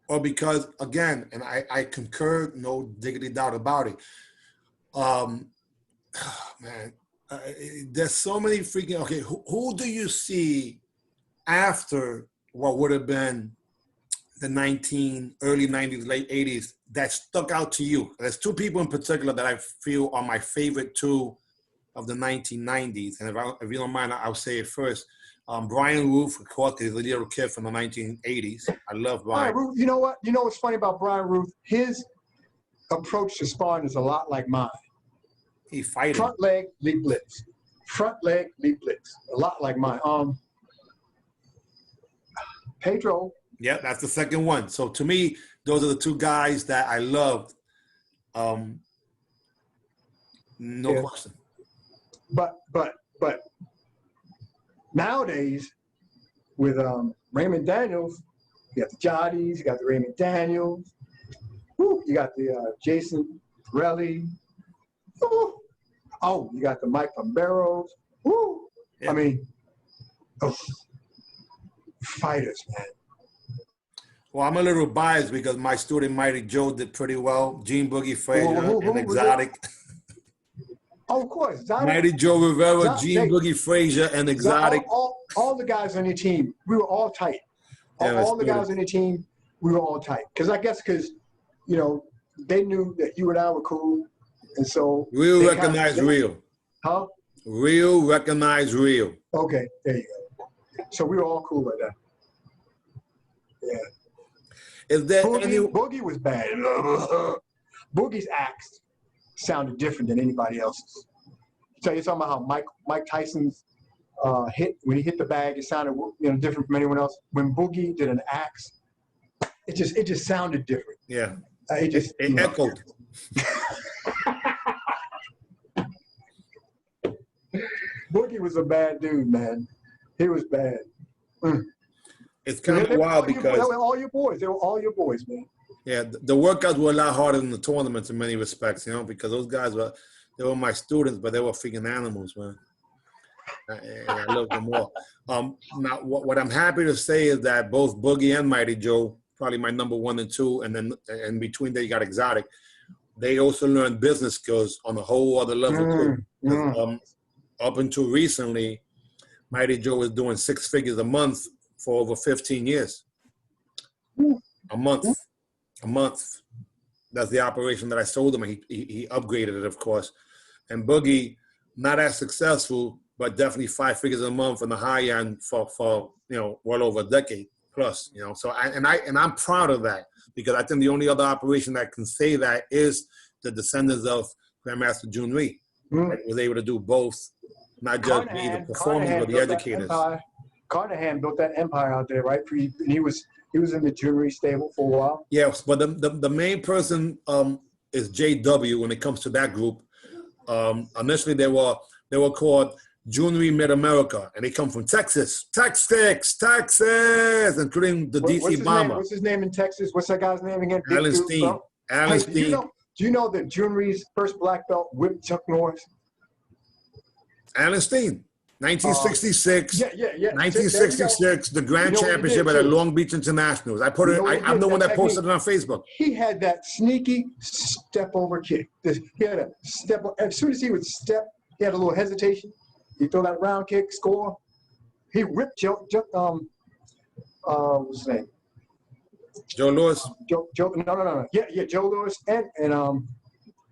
Or because, again, and I concur, no diggity doubt about it. Man, there's so many freaking, okay, who do you see after what would have been the early 90s, late 80s that stuck out to you? There's 2 people in particular that I feel are my favorite 2 of the 1990s. And if you don't mind, I'll say it first. Brian Ruth, of course, because he's a little kid from the 1980s. I love Brian. Ruth, you know what? You know what's funny about Brian Ruth? His approach to sparring is a lot like mine. He fighting. Front leg, leap blitz. Front leg, leap blitz. A lot like mine. Pedro. Yeah, that's the second one. So to me, those are the 2 guys that I loved. No question. But nowadays, with Raymond Daniels, you got the Jotties, you got the Raymond Daniels, you got the Jason Pirelli, you got the Mike Pomberos. Yeah. I mean, fighters, man. Well, I'm a little biased because my student Mighty Joe did pretty well. Gene Boogie Frazier and Exotic. Oh, of course. Mighty Joe Rivera, Gene Boogie Frazier, and Exotic. All the guys on your team, we were all tight. All the guys on your team, we were all tight. Because they knew that you and I were cool. And so. Real recognize real. Huh? Real recognize real. Okay, there you go. So we were all cool like that. Yeah. Is there Boogie was bad. Boogie's axe sounded different than anybody else's. So you're talking about how Mike Tyson's when he hit the bag, it sounded different from anyone else. When Boogie did an axe, it just sounded different. Yeah. It echoed. Boogie was a bad dude, man. He was bad. It's kind of wild because they were all your boys. They were all your boys, man. Yeah, the workouts were a lot harder than the tournaments in many respects, because those guys were They were my students, but they were freaking animals, man. I love them all. Now, what I'm happy to say is that both Boogie and Mighty Joe, probably my number 1 and 2, and then in between there you got Exotic. They also learned business skills on a whole other level too. Up until recently, Mighty Joe was doing 6 figures a month for over 15 years. A month. That's the operation that I sold him. He upgraded it, of course. And Boogie, not as successful, but definitely 5 figures a month on the high end for well over a decade plus. So I'm proud of that, because I think the only other operation that can say that is the descendants of Grandmaster Jun Ree. That was able to do both, not just be the performers but the educators. Carnahan built that empire out there, right? He was in the Jun Ree stable for a while. Yes, but the main person is JW when it comes to that group. Initially they were called Jun Ree Mid-America, and they come from Texas, including the DC Bomber. What's his name in Texas? What's that guy's name again? Alan Steen. Alan Steen. Do you know that Jun Ree's first black belt whipped Chuck Norris? Alan Steen, 1966. Yeah. 1966, the Grand Championship at the Long Beach Internationals. I'm the one that posted it on Facebook. He had that sneaky step over kick. He had a step. As soon as he would step, he had a little hesitation. He throw that round kick, score. He ripped what's his name? Joe Louis. No. Yeah, Joe Louis and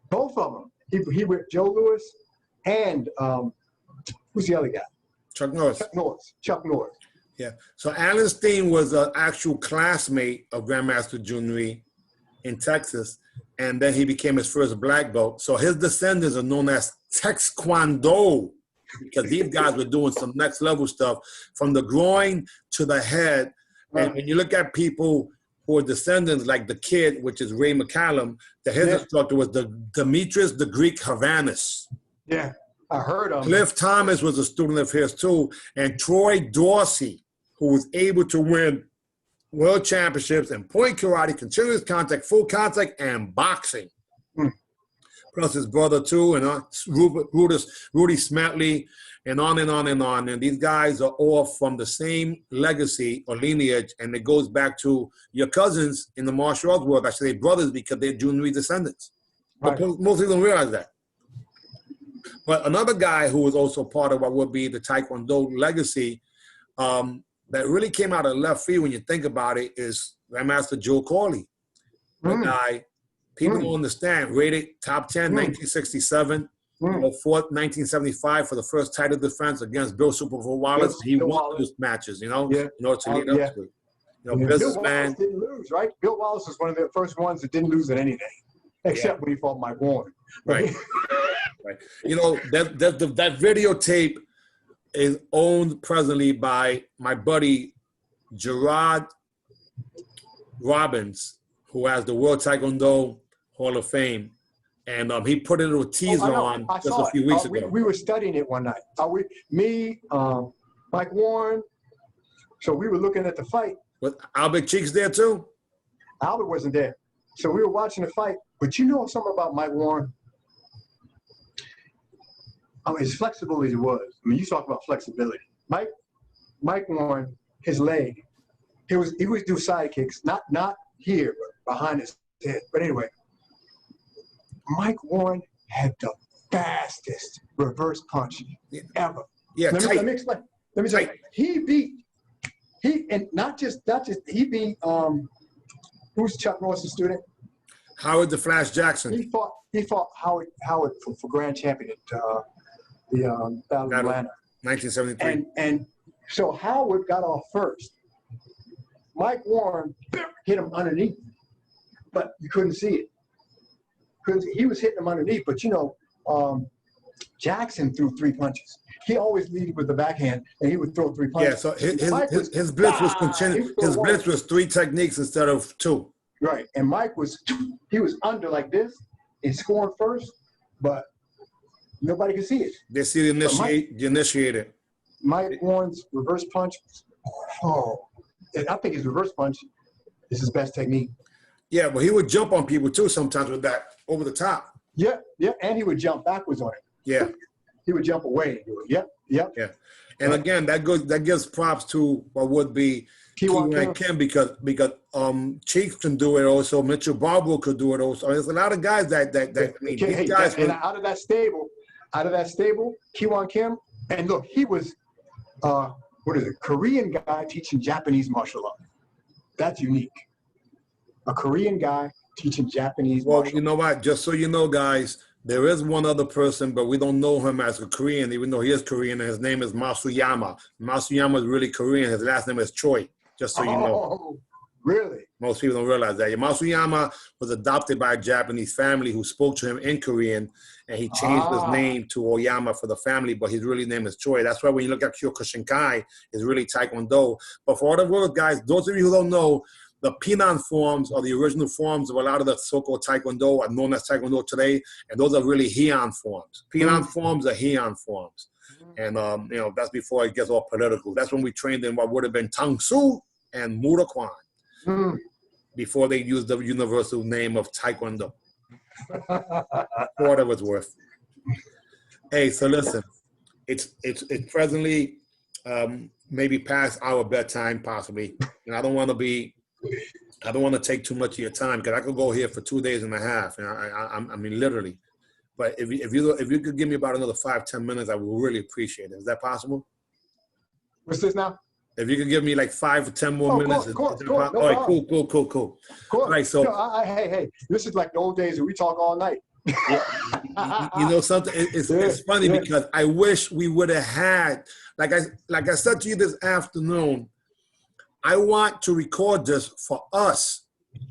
both of them. He ripped Joe Louis and who's the other guy? Chuck Norris. Chuck Norris. Yeah. So Alan Steen was an actual classmate of Grandmaster Jun Ree in Texas, and then he became his first black belt. So his descendants are known as Taekwondo, because these guys were doing some next level stuff from the groin to the head. And when you look at people who are descendants, like the kid, which is Ray McCallum, his instructor was Demetrius the Greek Havanis. Yeah, I heard of him. Cliff Thomas was a student of his too, and Troy Dorsey, who was able to win world championships in point karate, continuous contact, full contact, and boxing. Plus his brother too, and Rudy Smatley, and on and on and on. And these guys are all from the same legacy or lineage, and it goes back to your cousins in the martial arts world. I should say brothers, because they're Jun Ree descendants. Right. But most people don't realize that. But another guy who was also part of what would be the Taekwondo legacy that really came out of left field when you think about it is Grandmaster Joe Corley. The guy, people don't understand, rated top 10, 1967, fought 1975 for the first title defense against Bill Superfoot Wallace. He won those matches, in order to lead up to it. Bill Wallace didn't lose, right? Bill Wallace was one of the first ones that didn't lose at anything, except when he fought Mike Warren. Right. Right. That videotape is owned presently by my buddy Gerard Robbins, who has the World Taekwondo Hall of Fame, and he put a little teaser on just a few weeks ago. We were studying it one night. Mike Warren. So we were looking at the fight. Was Albert Cheeks there too? Albert wasn't there. So we were watching the fight. But you know something about Mike Warren? As flexible as he was. You talk about flexibility. Mike Warren, his leg, he would do side kicks, not here, but behind his head. But anyway, Mike Warren had the fastest reverse punch ever. Yeah, let me explain. Let me say, he beat who's Chuck Norris' student? Howard the Flash Jackson. He fought Howard for grand champion at the Battle of Atlanta. 1973. And so Howard got off first. Mike Warren hit him underneath, but you couldn't see it. Because he was hitting him underneath, but Jackson threw 3 punches. He always leaded with the backhand, and he would throw 3 punches. Yeah, so his blitz was continued. His blitz was 3 techniques instead of 2. Right, and Mike was under like this and scoring first, but nobody could see it. They see the initiator. Mike Warren's reverse punch. I think his reverse punch is his best technique. Yeah, but he would jump on people too sometimes with that over the top. Yeah, yeah, and he would jump backwards on it. Yeah. He would jump away and do it. Yep, yep. Yeah. And again, that gives props to what would be Kiwan Kim because Chief can do it also. Mitchell Barber could do it also. There's a lot of guys that I mean, these guys and out of that stable, Kiwan Kim, and look, he was Korean guy teaching Japanese martial art. That's unique. A Korean guy teaching Japanese martial art. You know what? Just so you know, guys, there is one other person, but we don't know him as a Korean, even though he is Korean, and his name is Masuyama. Masuyama is really Korean. His last name is Choi, just so you know. Oh, really? Most people don't realize that. Masuyama was adopted by a Japanese family who spoke to him in Korean, and he changed his name to Oyama for the family, but his really name is Choi. That's why when you look at Kyokushinkai, it's really Taekwondo. But for all the world, guys, those of you who don't know, the Pinan forms are the original forms of a lot of the so-called Taekwondo are known as Taekwondo today, and those are really Heian forms. Pinan forms are Heian forms. And, that's before it gets all political. That's when we trained in what would have been Tang Su and Murakwan before they used the universal name of Taekwondo. For what it was worth. Hey, so listen, it's presently maybe past our bedtime, possibly, and I don't want to take too much of your time because I could go here for 2 days and a half. And I mean, literally. But if you could give me about another 5-10 minutes, I would really appreciate it. Is that possible? What's this now? If you could give me like 5 or 10 more minutes. Of course. All right, cool. All right, so hey, this is like the old days where we talk all night. You know something? It's funny because I wish we would have had, like I said to you this afternoon, I want to record this for us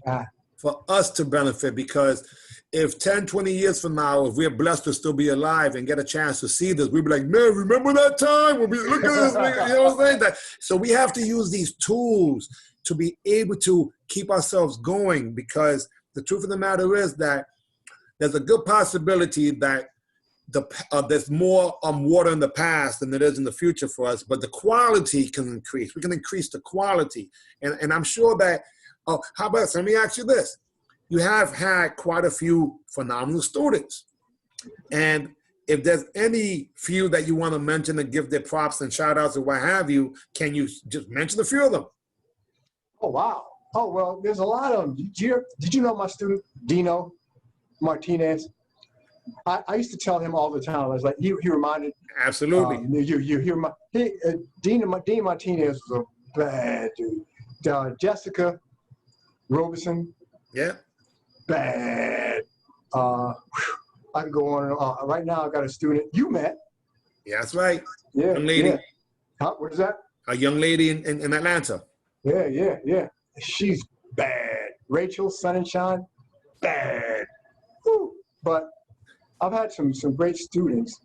to benefit, because if 10, 20 years from now, if we're blessed to still be alive and get a chance to see this, we'll be like, man, remember that time? We'll be, look at this, you know what I'm saying? So we have to use these tools to be able to keep ourselves going, because the truth of the matter is that there's a good possibility that there's more water in the past than there is in the future for us, but the quality can increase. We can increase the quality. And I'm sure that, how about, let me ask you this. You have had quite a few phenomenal students. And if there's any few that you want to mention and give their props and shout outs or what have you, can you just mention a few of them? Oh, wow. Oh, well, there's a lot of them. Did you know my student, Dino Martinez? I used to tell him all the time. I was like, he reminded. Absolutely. You hear Dean Martinez was a bad dude. Jessica Robeson. Yeah. Bad. I can go on and on. Right now, I've got a student you met. Yeah, that's right. Yeah. Young lady. Yeah. Huh? What is that? A young lady in Atlanta. Yeah. She's bad. Rachel Sunshine, bad. Whew. But I've had some great students.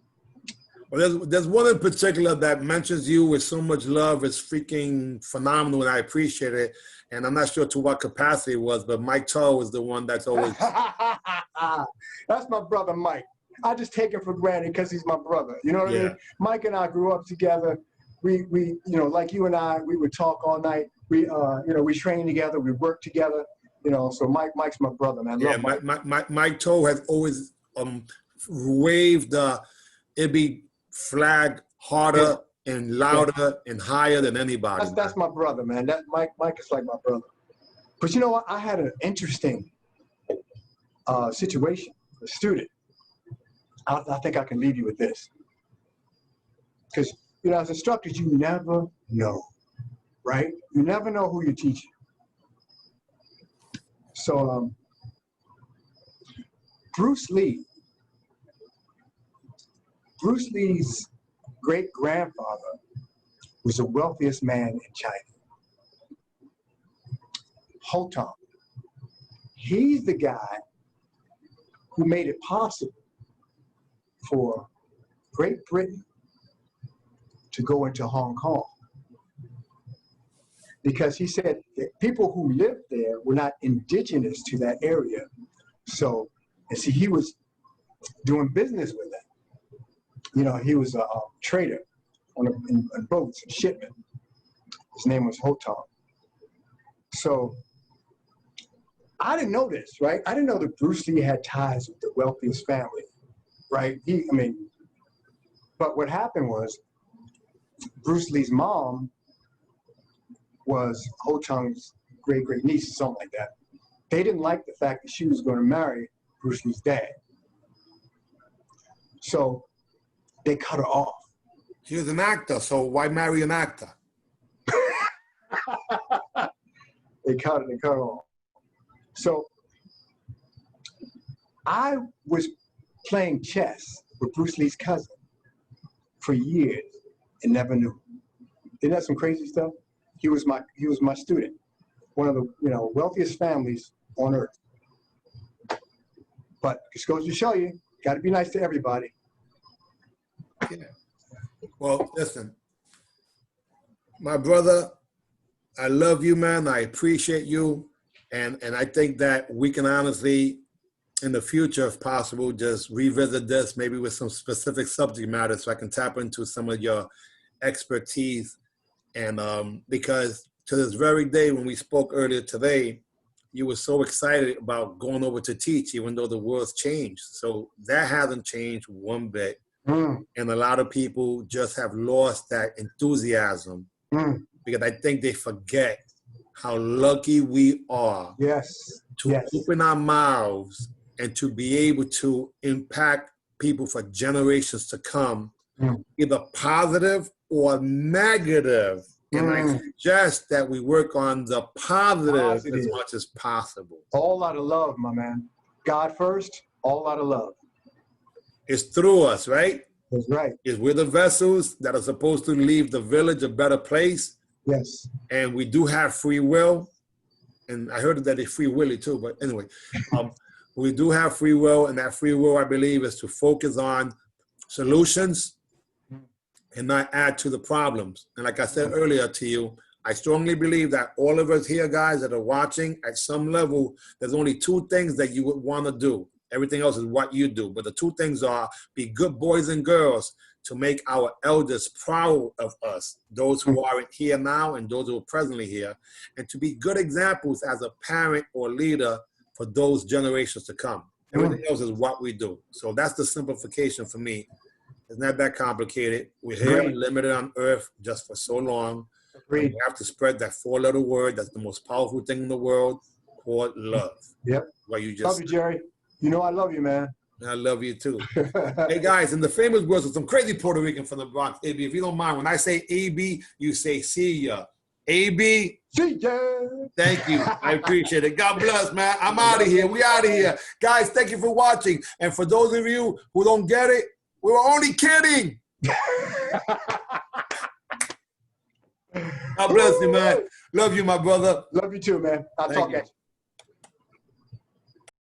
Well, there's one in particular that mentions you with so much love. It's freaking phenomenal, and I appreciate it. And I'm not sure to what capacity it was, but Mike Toe is the one that's always. That's my brother, Mike. I just take him for granted because he's my brother. You know what I mean? Mike and I grew up together. We like you and I, we would talk all night. We train together. We work together. So Mike's my brother, man. Yeah, Mike Toe has always waved the Ibby flag harder and louder and higher than anybody. That's my brother, man. That Mike is like my brother. But you know what? I had an interesting situation. A student. I think I can leave you with this. Because as instructors, you never know, right? You never know who you're teaching. So Bruce Lee's great-grandfather was the wealthiest man in China. Ho Tong. He's the guy who made it possible for Great Britain to go into Hong Kong. Because he said that people who lived there were not indigenous to that area. So, he was doing business with them. He was a trader on boats and shipment. His name was Ho Tong. So I didn't know this, right? I didn't know that Bruce Lee had ties with the wealthiest family, right? But what happened was Bruce Lee's mom was Ho Chung's great niece or something like that. They didn't like the fact that she was going to marry Bruce Lee's dad. So they cut her off. She was an actor, so why marry an actor? They cut her off. So I was playing chess with Bruce Lee's cousin for years and never knew. Isn't that some crazy stuff? He was my student, one of the wealthiest families on earth. But just goes to show you, got to be nice to everybody. Yeah. Well, listen, my brother, I love you, man. I appreciate you. And I think that we can honestly, in the future, if possible, just revisit this, maybe with some specific subject matter so I can tap into some of your expertise. And because to this very day, when we spoke earlier today, you were so excited about going over to teach, even though the world's changed. So that hasn't changed one bit. And a lot of people just have lost that enthusiasm because I think they forget how lucky we are to open our mouths and to be able to impact people for generations to come, either positive or negative. And I suggest that we work on the positive as much as possible. All out of love, my man. God first, all out of love. It's through us, right? That's right. It's we're the vessels that are supposed to leave the village a better place. Yes. And we do have free will. And I heard that it's free willy too, but anyway, we do have free will, and that free will, I believe, is to focus on solutions and not add to the problems. And like I said earlier to you, I strongly believe that all of us here, guys, that are watching, at some level, there's only two things that you would want to do. Everything else is what you do. But the two things are be good boys and girls to make our elders proud of us, those who aren't here now and those who are presently here, and to be good examples as a parent or leader for those generations to come. Everything else is what we do. So that's the simplification for me. It's not that complicated. We're here limited on earth just for so long. We have to spread that four-letter word that's the most powerful thing in the world, called love. Yep. What you just love you, Jerry. You know I love you, man. I love you too. Hey guys, in the famous words of some crazy Puerto Rican from the Bronx, Ibby, if you don't mind, when I say AB, you say see ya. AB, see ya. Thank you. I appreciate it. God bless, man. I'm out of here. We out of here. Guys, thank you for watching. And for those of you who don't get it, we were only kidding. God bless you, man. Love you, my brother. Love you too, man. I'll talk at you.